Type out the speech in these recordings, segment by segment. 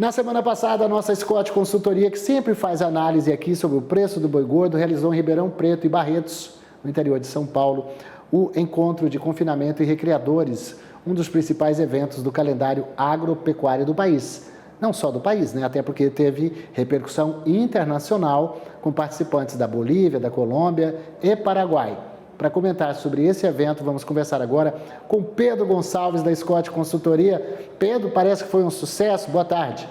Na semana passada, a nossa Scott Consultoria, que sempre faz análise aqui sobre o preço do boi gordo, realizou em Ribeirão Preto e Barretos, no interior de São Paulo, o encontro de confinamento e recreadores, um dos principais eventos do calendário agropecuário do país. Não só do país, né? Até porque teve repercussão internacional com participantes da Bolívia, da Colômbia e Paraguai. Para comentar sobre esse evento, vamos conversar agora com Pedro Gonçalves, da Scott Consultoria. Pedro, parece que foi um sucesso. Boa tarde.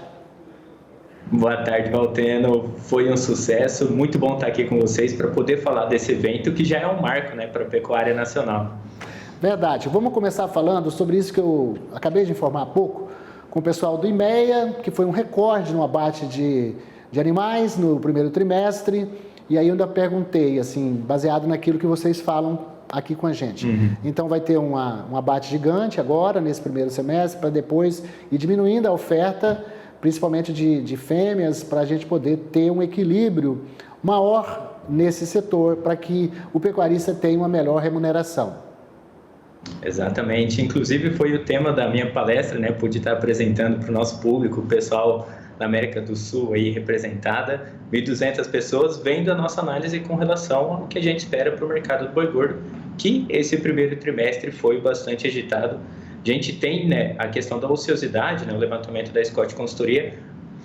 Boa tarde, Valteno. Foi um sucesso. Muito bom estar aqui com vocês para poder falar desse evento que já é um marco, né, para a pecuária nacional. Verdade. Vamos começar falando sobre isso que eu acabei de informar há pouco, com o pessoal do IMEA, que foi um recorde no abate de animais no primeiro trimestre. E aí eu ainda perguntei, assim, baseado naquilo que vocês falam aqui com a gente. Então vai ter um abate gigante agora, nesse primeiro semestre, para depois ir diminuindo a oferta, principalmente de fêmeas, para a gente poder ter um equilíbrio maior nesse setor, para que o pecuarista tenha uma melhor remuneração. Exatamente. Inclusive foi o tema da minha palestra, né? Pude estar apresentando para o nosso público, o pessoal da América do Sul aí representada, 1.200 pessoas vendo a nossa análise com relação ao que a gente espera para o mercado do boi gordo, que esse primeiro trimestre foi bastante agitado. A gente tem, né, a questão da ociosidade, né, o levantamento da Scott Consultoria,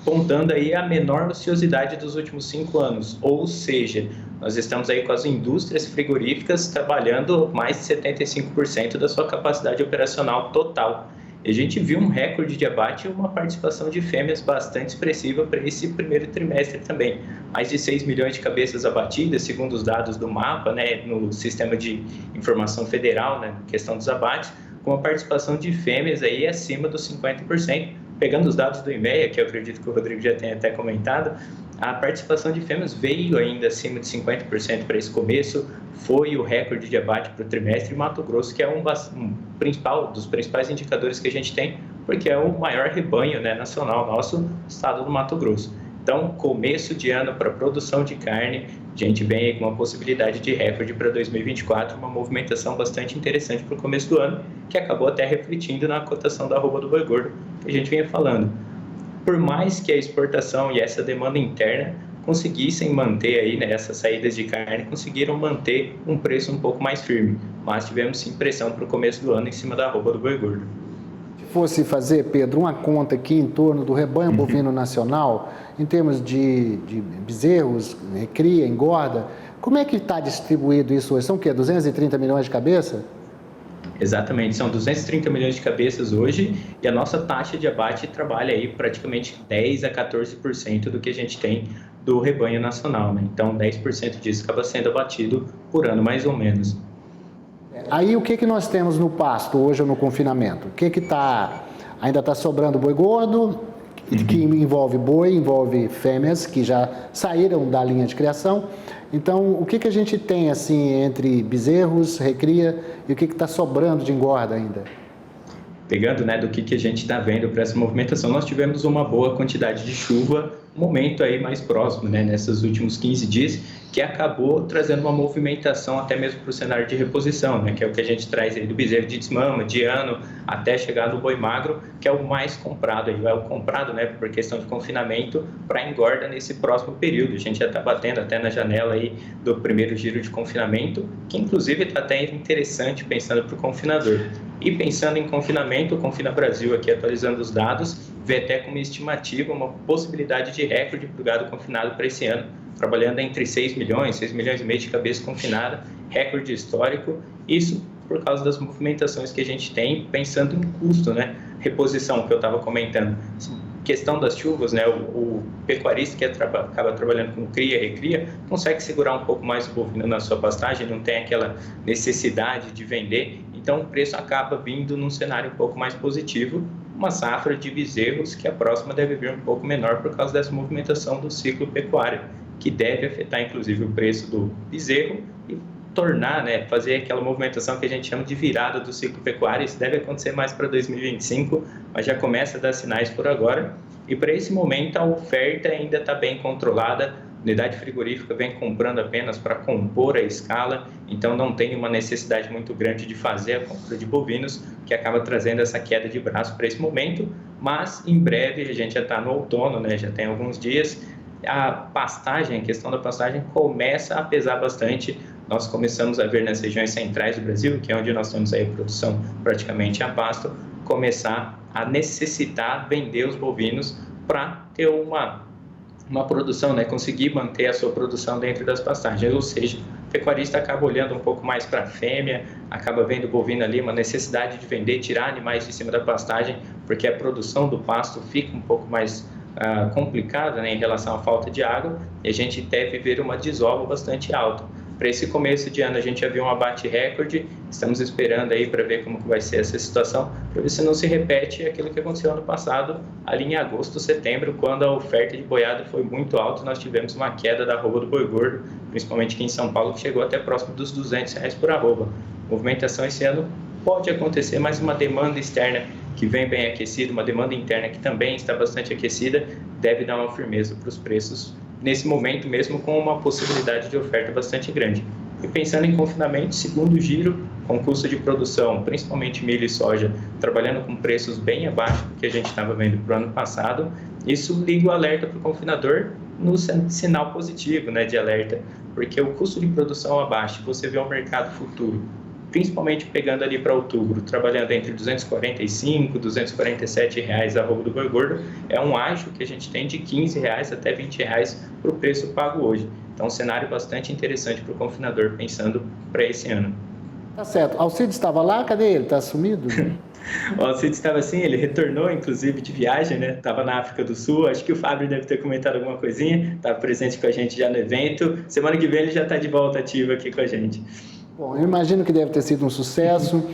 apontando aí a menor ociosidade dos últimos 5 anos, ou seja, nós estamos aí com as indústrias frigoríficas trabalhando mais de 75% da sua capacidade operacional total. E a gente viu um recorde de abate e uma participação de fêmeas bastante expressiva para esse primeiro trimestre também. Mais de 6 milhões de cabeças abatidas, segundo os dados do MAPA, né, no Sistema de Informação Federal, né, questão dos abates, com a participação de fêmeas aí acima dos 50%. Pegando os dados do IMEA, que eu acredito que o Rodrigo já tenha até comentado, a participação de fêmeas veio ainda acima de 50% para esse começo, foi o recorde de abate para o trimestre em Mato Grosso, que é um dos principais indicadores que a gente tem, porque é o maior rebanho, né, nacional nosso, estado do Mato Grosso. Então, começo de ano para produção de carne, a gente vem aí com uma possibilidade de recorde para 2024, uma movimentação bastante interessante para o começo do ano, que acabou até refletindo na cotação da arroba do boi gordo, que a gente vinha falando. Por mais que a exportação e essa demanda interna conseguissem manter aí, né, essas saídas de carne, conseguiram manter um preço um pouco mais firme, mas tivemos sim pressão para o começo do ano em cima da arroba do boi gordo. Se fosse fazer, Pedro, uma conta aqui em torno do rebanho bovino nacional, em termos de bezerros, cria, engorda, como é que está distribuído isso hoje? São o quê? 230 milhões de cabeça? Exatamente, são 230 milhões de cabeças hoje e a nossa taxa de abate trabalha aí praticamente 10 a 14% do que a gente tem do rebanho nacional, né? Então 10% disso acaba sendo abatido por ano, mais ou menos. Aí o que nós temos no pasto hoje no confinamento? O que ainda está sobrando boi gordo, que envolve boi, envolve fêmeas que já saíram da linha de criação. Então, o que a gente tem assim entre bezerros, recria e o que está sobrando de engorda ainda? Pegando, né, do que a gente está vendo para essa movimentação, nós tivemos uma boa quantidade de chuva, um momento aí mais próximo, né, nesses últimos 15 dias, que acabou trazendo uma movimentação até mesmo para o cenário de reposição, né, que é o que a gente traz aí do bezerro de desmama, de ano, até chegar no boi magro, que é o mais comprado, aí, é o comprado, né, por questão de confinamento para engorda nesse próximo período. A gente já está batendo até na janela aí do primeiro giro de confinamento, que inclusive está até interessante pensando para o confinador. E pensando em confinamento, o Confina Brasil aqui atualizando os dados, vê até como estimativa uma possibilidade de recorde para o gado confinado para esse ano, trabalhando entre 6 milhões e meio de cabeça confinada, recorde histórico, isso por causa das movimentações que a gente tem, pensando em custo, né? Reposição que eu estava comentando. Questão das chuvas, né? O pecuarista que acaba trabalhando com cria e recria consegue segurar um pouco mais o bovino na sua pastagem, não tem aquela necessidade de vender, então o preço acaba vindo num cenário um pouco mais positivo, uma safra de bezerros que a próxima deve vir um pouco menor por causa dessa movimentação do ciclo pecuário, que deve afetar inclusive o preço do bezerro e tornar, né, fazer aquela movimentação que a gente chama de virada do ciclo pecuário. Isso deve acontecer mais para 2025, mas já começa a dar sinais por agora. E para esse momento a oferta ainda está bem controlada, a unidade frigorífica vem comprando apenas para compor a escala, então não tem uma necessidade muito grande de fazer a compra de bovinos, que acaba trazendo essa queda de braço para esse momento, mas em breve, a gente já está no outono, né? Já tem alguns dias, a questão da pastagem começa a pesar bastante. Nós começamos a ver nas regiões centrais do Brasil, que é onde nós temos aí a produção praticamente a pasto, começar a necessitar vender os bovinos para ter uma produção, né? Conseguir manter a sua produção dentro das pastagens, ou seja, o pecuarista acaba olhando um pouco mais para a fêmea, acaba vendo o bovino ali, uma necessidade de vender, tirar animais de cima da pastagem, porque a produção do pasto fica um pouco mais complicada, né, em relação à falta de água, e a gente deve ver uma desova bastante alta. Para esse começo de ano a gente já viu um abate recorde, estamos esperando aí para ver como que vai ser essa situação, para ver se não se repete aquilo que aconteceu ano passado, ali em agosto, setembro, quando a oferta de boiada foi muito alta, nós tivemos uma queda da arroba do boi gordo, principalmente aqui em São Paulo, que chegou até próximo dos R$200 por arroba. Movimentação esse ano pode acontecer, mas uma demanda externa que vem bem aquecida, uma demanda interna que também está bastante aquecida, deve dar uma firmeza para os preços nesse momento, mesmo com uma possibilidade de oferta bastante grande. E pensando em confinamento, segundo giro, com custo de produção, principalmente milho e soja, trabalhando com preços bem abaixo do que a gente estava vendo para o ano passado, isso liga o alerta para o confinador no sinal positivo, né, de alerta, porque o custo de produção abaixo, você vê um mercado futuro, principalmente pegando ali para outubro, trabalhando entre R$245 e R$247 a arroba do boi gordo, é um ágio que a gente tem de R$15 até R$20 para o preço pago hoje. Então, um cenário bastante interessante para o confinador, pensando para esse ano. Tá certo. Alcides estava lá? Cadê ele? Está sumido? O Alcides estava assim, ele retornou, inclusive, de viagem, né? Estava na África do Sul, acho que o Fábio deve ter comentado alguma coisinha, estava presente com a gente já no evento. Semana que vem ele já está de volta ativo aqui com a gente. Bom, eu imagino que deve ter sido um sucesso.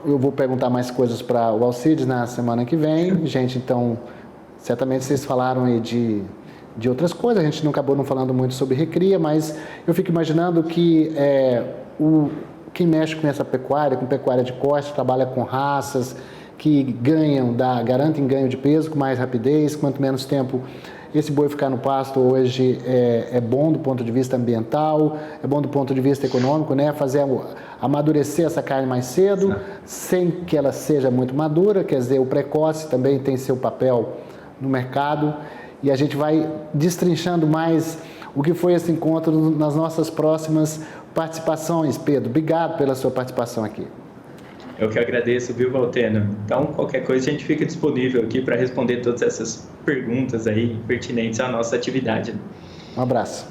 Eu vou perguntar mais coisas para o Alcides na semana que vem. Gente, então, certamente vocês falaram aí de outras coisas. A gente não acabou não falando muito sobre recria, mas eu fico imaginando que quem mexe com essa pecuária, com pecuária de corte, trabalha com raças que garantem ganho de peso com mais rapidez, quanto menos tempo esse boi ficar no pasto hoje é bom do ponto de vista ambiental, é bom do ponto de vista econômico, né? Fazer amadurecer essa carne mais cedo, sem que ela seja muito madura, quer dizer, o precoce também tem seu papel no mercado, e a gente vai destrinchando mais o que foi esse encontro nas nossas próximas participações. Pedro, obrigado pela sua participação aqui. Eu que agradeço, viu, Valteno? Então, qualquer coisa a gente fica disponível aqui para responder todas essas perguntas aí pertinentes à nossa atividade. Um abraço.